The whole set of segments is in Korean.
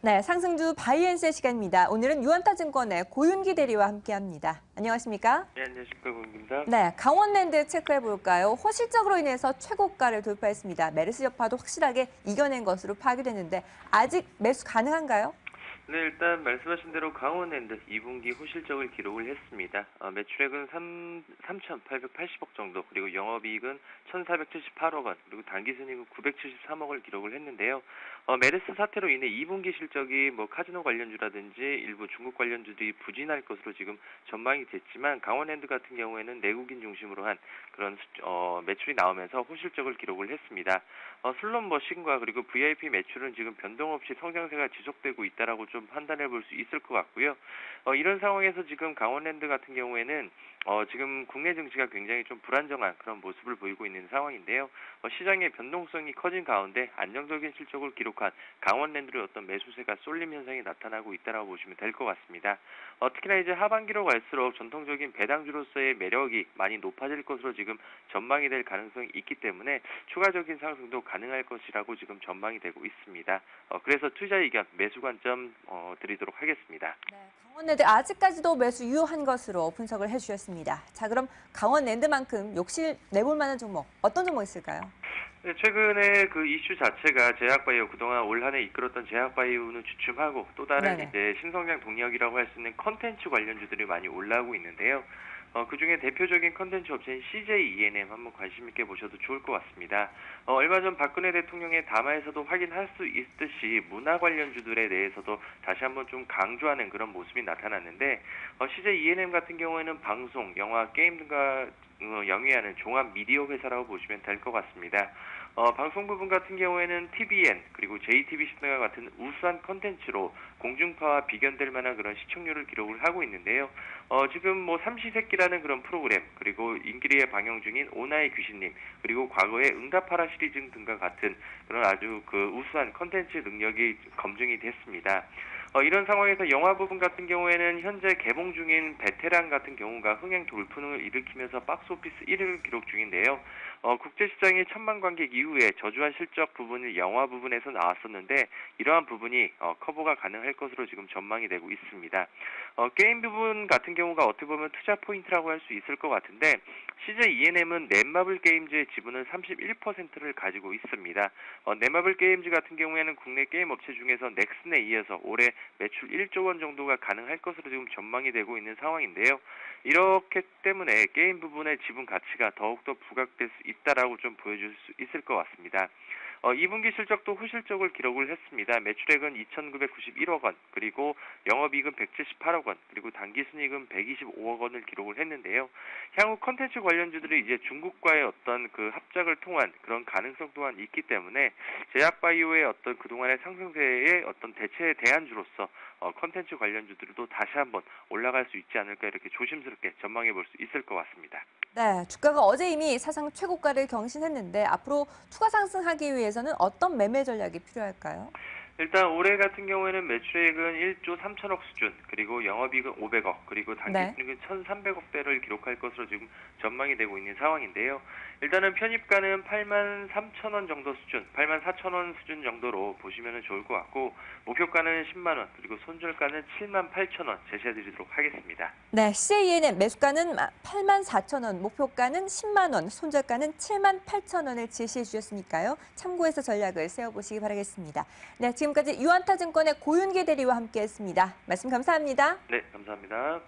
네, 상승주 바이앤셀 시간입니다. 오늘은 유안타증권의 고윤기 대리와 함께합니다. 안녕하십니까? 네, 안녕하십니까. 고윤기입니다. 네, 강원랜드 체크해볼까요? 호실적으로 인해서 최고가를 돌파했습니다. 메르스 여파도 확실하게 이겨낸 것으로 파악됐는데 아직 매수 가능한가요? 네, 일단 말씀하신 대로 강원랜드 2분기 호실적을 기록을 했습니다. 매출액은 3,880억 정도, 그리고 영업이익은 1,478억 원, 그리고 당기순이익은 973억을 기록을 했는데요. 메르스 사태로 인해 2분기 실적이 카지노 관련주라든지 일부 중국 관련주들이 부진할 것으로 지금 전망이 됐지만 강원랜드 같은 경우에는 내국인 중심으로 한 그런 매출이 나오면서 호실적을 기록을 했습니다. 슬롯 머신과 그리고 VIP 매출은 지금 변동 없이 성장세가 지속되고 있다라고 좀 판단해 볼 수 있을 것 같고요. 이런 상황에서 지금 강원랜드 같은 경우에는 지금 국내 증시가 굉장히 좀 불안정한 그런 모습을 보이고 있는 상황인데요. 시장의 변동성이 커진 가운데 안정적인 실적을 기록한 강원랜드의 어떤 매수세가 쏠림 현상이 나타나고 있다라고 보시면 될 것 같습니다. 특히나 이제 하반기로 갈수록 전통적인 배당주로서의 매력이 많이 높아질 것으로 지금 전망이 될 가능성이 있기 때문에 추가적인 상승도 가능할 것이라고 지금 전망이 되고 있습니다. 그래서 투자 의견, 매수 관점 드리도록 하겠습니다. 네, 강원랜드 아직까지도 매수 유효한 것으로 분석을 해주셨습니다. 자, 그럼 강원랜드만큼 욕실 내볼 만한 종목, 어떤 종목 있을까요? 네, 최근에 그 이슈 자체가 제약바이오, 그동안 올 한 해 이끌었던 제약바이오는 주춤하고 또 다른 네네. 이제 신성장 동력이라고 할 수 있는 컨텐츠 관련주들이 많이 올라오고 있는데요. 그중에 대표적인 컨텐츠 업체인 CJ E&M 한번 관심 있게 보셔도 좋을 것 같습니다. 얼마 전 박근혜 대통령의 담화에서도 확인할 수 있듯이 문화 관련주들에 대해서도 다시 한번 좀 강조하는 그런 모습이 나타났는데 CJ E&M 같은 경우에는 방송, 영화, 게임 등과 영위하는 종합 미디어 회사라고 보시면 될 것 같습니다. 방송 부분 같은 경우에는 TVN 그리고 JTBC 등과 같은 우수한 컨텐츠로 공중파와 비견될 만한 그런 시청률을 기록을 하고 있는데요. 지금 삼시세끼라는 그런 프로그램, 그리고 인기리에 방영 중인 오나의 귀신님, 그리고 과거의 응답하라 시리즈 등과 같은 그런 아주 그 우수한 컨텐츠 능력이 검증이 됐습니다. 이런 상황에서 영화 부분 같은 경우에는 현재 개봉 중인 베테랑 같은 경우가 흥행 돌풍을 일으키면서 박스오피스 1위를 기록 중인데요. 국제시장의 천만 관객 이후에 저조한 실적 부분이 영화 부분에서 나왔었는데 이러한 부분이 커버가 가능할 것으로 지금 전망이 되고 있습니다. 게임 부분 같은 경우가 어떻게 보면 투자 포인트라고 할 수 있을 것 같은데 CJ E&M은 넷마블 게임즈의 지분은 31%를 가지고 있습니다. 넷마블 게임즈 같은 경우에는 국내 게임 업체 중에서 넥슨에 이어서 올해 매출 1조 원 정도가 가능할 것으로 지금 전망이 되고 있는 상황인데요. 이렇기 때문에 게임 부분의 지분 가치가 더욱더 부각될 수 있다라고 좀 보여줄 수 있을 것 같습니다. 2분기 실적도 호실적을 기록을 했습니다. 매출액은 2,991억 원, 그리고 영업이익은 178억 원, 그리고 당기순이익은 125억 원을 기록을 했는데요. 향후 컨텐츠 관련주들이 이제 중국과의 어떤 그 합작을 통한 그런 가능성 또한 있기 때문에 제약바이오의 어떤 그동안의 상승세의 어떤 대체 대안주로서 컨텐츠 관련주들도 다시 한번 올라갈 수 있지 않을까 이렇게 조심스럽게 전망해 볼 수 있을 것 같습니다. 네, 주가가 어제 이미 사상 최고가를 경신했는데 앞으로 추가 상승하기 위해서는 어떤 매매 전략이 필요할까요? 일단 올해 같은 경우에는 매출액은 1조 3천억 수준, 그리고 영업이익은 500억, 그리고 네. 당기순이익은 1,300억대를 기록할 것으로 지금 전망이 되고 있는 상황인데요. 일단은 편입가는 8만 3천 원 정도 수준, 8만 4천 원 수준 정도로 보시면 좋을 것 같고 목표가는 10만 원, 그리고 손절가는 7만 8천 원 제시해드리도록 하겠습니다. 네, CJENM 매수가는 8만 4천 원, 목표가는 10만 원, 손절가는 7만 8천 원을 제시해 주셨으니까요. 참고해서 전략을 세워보시기 바라겠습니다. 네, 지금까지 유안타증권의 고윤기 대리와 함께했습니다. 말씀 감사합니다. 네, 감사합니다.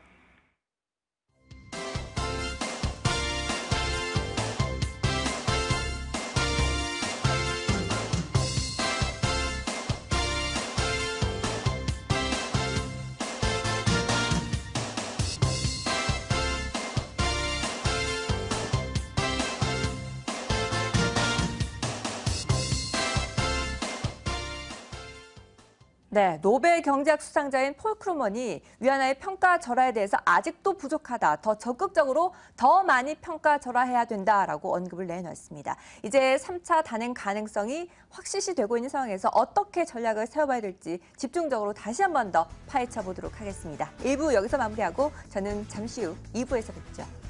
네, 노벨 경제학 수상자인 폴 크루먼이 위안화의 평가 절하에 대해서 아직도 부족하다, 더 적극적으로 더 많이 평가 절하해야 된다라고 언급을 내놨습니다. 이제 3차 단행 가능성이 확실시되고 있는 상황에서 어떻게 전략을 세워봐야 될지 집중적으로 다시 한 번 더 파헤쳐 보도록 하겠습니다. 1부 여기서 마무리하고 저는 잠시 후 2부에서 뵙죠.